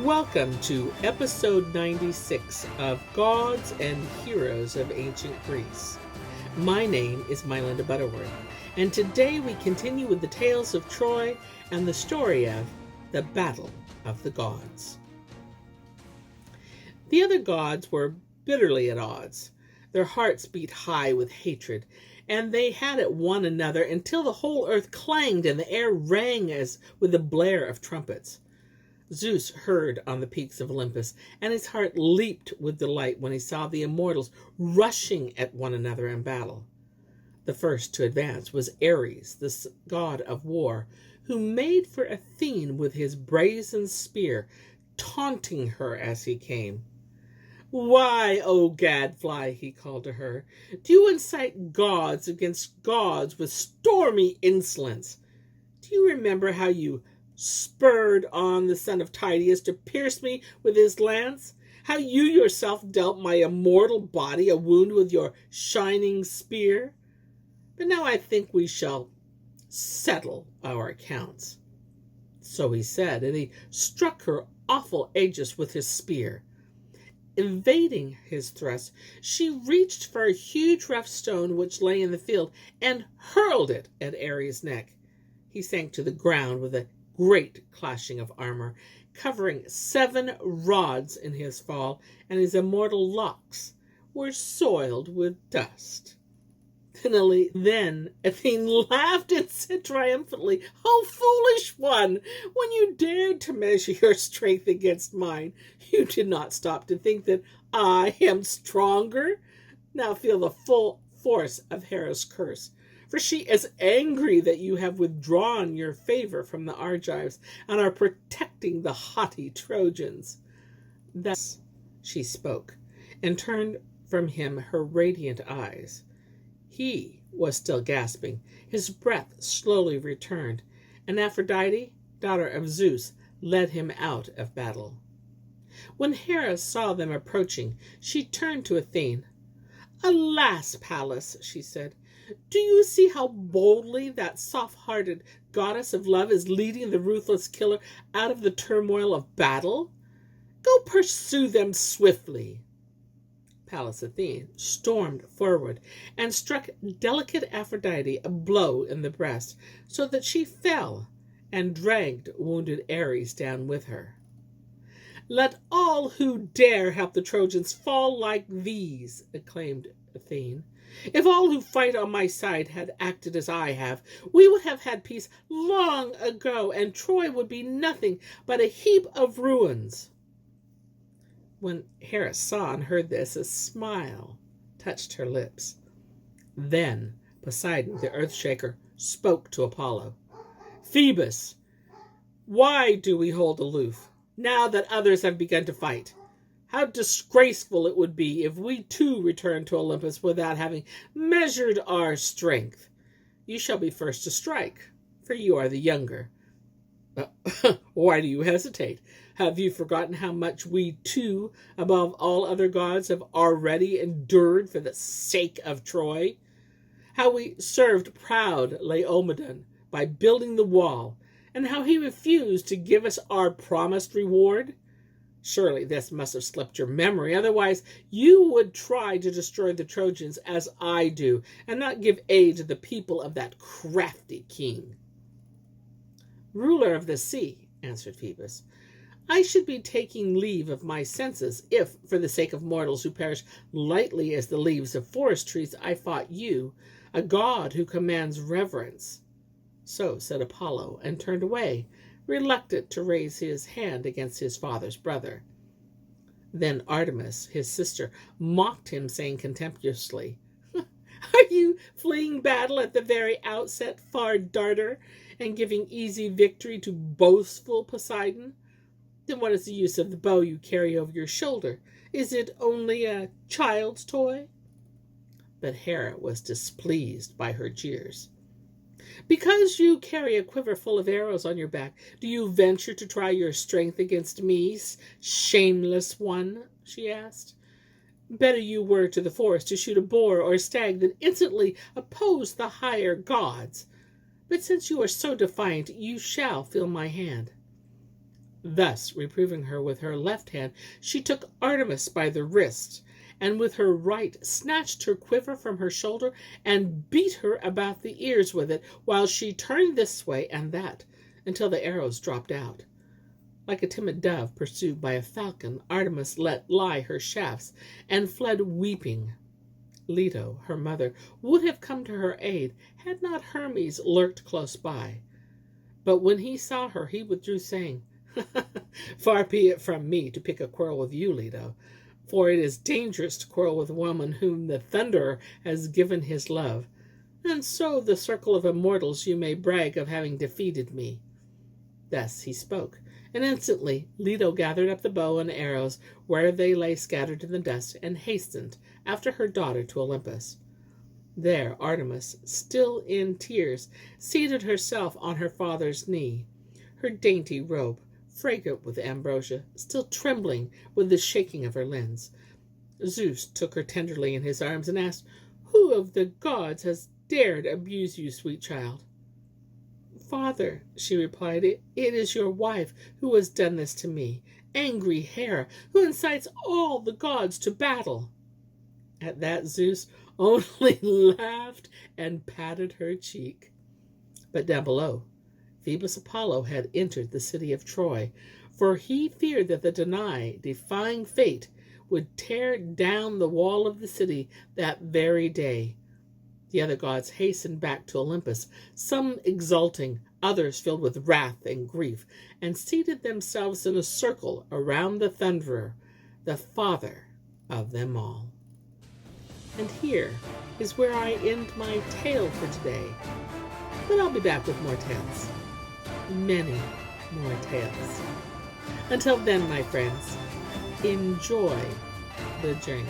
Welcome to episode 96 of Gods and Heroes of Ancient Greece. My name is MyLinda Butterworth, and today we continue with the tales of Troy and the story of the Battle of the Gods. The other gods were bitterly at odds. Their hearts beat high with hatred, and they had at one another until the whole earth clanged and the air rang as with the blare of trumpets. Zeus heard on the peaks of Olympus, and his heart leaped with delight when he saw the immortals rushing at one another in battle. The first to advance was Ares, the god of war, who made for Athene with his brazen spear, taunting her as he came. "Why, O gadfly," he called to her, "do you incite gods against gods with stormy insolence? Do you remember how you spurred on the son of Tydeus to pierce me with his lance? How you yourself dealt my immortal body a wound with your shining spear? But now I think we shall settle our accounts." So he said, and he struck her awful aegis with his spear. Evading his thrust, she reached for a huge rough stone which lay in the field and hurled it at Ares' neck. He sank to the ground with a great clashing of armor, covering 7 rods in his fall, and his immortal locks were soiled with dust. Then Athene laughed and said triumphantly, "O foolish one, when you dared to measure your strength against mine, you did not stop to think that I am stronger. Now feel the full force of Hera's curse. For she is angry that you have withdrawn your favor from the Argives and are protecting the haughty Trojans." Thus she spoke, and turned from him her radiant eyes. He was still gasping. His breath slowly returned, and Aphrodite, daughter of Zeus, led him out of battle. When Hera saw them approaching, she turned to Athene. "Alas, Pallas," she said, "do you see how boldly that soft-hearted goddess of love is leading the ruthless killer out of the turmoil of battle? Go pursue them swiftly." Pallas Athene stormed forward and struck delicate Aphrodite a blow in the breast, so that she fell and dragged wounded Ares down with her. "Let all who dare help the Trojans fall like these," acclaimed Athene. "If all who fight on my side had acted as I have, we would have had peace long ago, and Troy would be nothing but a heap of ruins." When Hera saw and heard this, a smile touched her lips. Then Poseidon, the earth-shaker, spoke to Apollo. "Phoebus, why do we hold aloof, now that others have begun to fight? How disgraceful it would be if we too returned to Olympus without having measured our strength. You shall be first to strike, for you are the younger." "Why do you hesitate? Have you forgotten how much we too, above all other gods, have already endured for the sake of Troy? How we served proud Laomedon by building the wall, and how he refused to give us our promised reward? Surely this must have slipped your memory, otherwise you would try to destroy the Trojans as I do, and not give aid to the people of that crafty king." "Ruler of the sea," answered Phoebus, "I should be taking leave of my senses if, for the sake of mortals who perish lightly as the leaves of forest trees, I fought you, a god who commands reverence." So said Apollo, and turned away, reluctant to raise his hand against his father's brother. Then Artemis, his sister, mocked him, saying contemptuously, "Are you fleeing battle at the very outset, far darter, and giving easy victory to boastful Poseidon? Then what is the use of the bow you carry over your shoulder? Is it only a child's toy?" But Hera was displeased by her jeers. "Because you carry a quiver full of arrows on your back, do you venture to try your strength against me, shameless one?" she asked. "Better you were to the forest to shoot a boar or a stag than instantly oppose the higher gods. But since you are so defiant, you shall feel my hand." Thus, reproving her with her left hand, she took Artemis by the wrist, and with her right snatched her quiver from her shoulder and beat her about the ears with it, while she turned this way and that until the arrows dropped out. Like a timid dove pursued by a falcon, Artemis let lie her shafts and fled weeping. Leto, her mother, would have come to her aid had not Hermes lurked close by. But when he saw her, he withdrew, saying, "Far be it from me to pick a quarrel with you, Leto, for it is dangerous to quarrel with a woman whom the Thunderer has given his love, and so the circle of immortals you may brag of having defeated me." Thus he spoke, and instantly Leto gathered up the bow and arrows where they lay scattered in the dust, and hastened after her daughter to Olympus. There Artemis, still in tears, seated herself on her father's knee, her dainty robe, fragrant with ambrosia, still trembling with the shaking of her limbs. Zeus took her tenderly in his arms and asked, "Who of the gods has dared abuse you, sweet child?" "Father," she replied, it is your wife who has done this to me, angry Hera, who incites all the gods to battle." At that Zeus only laughed and patted her cheek. But down below, Phoebus Apollo had entered the city of Troy, for he feared that the Danai, defying fate, would tear down the wall of the city that very day. The other gods hastened back to Olympus, some exulting, others filled with wrath and grief, and seated themselves in a circle around the Thunderer, the father of them all. And here is where I end my tale for today. But I'll be back with more tales. Many more tales. Until then, my friends, enjoy the journey.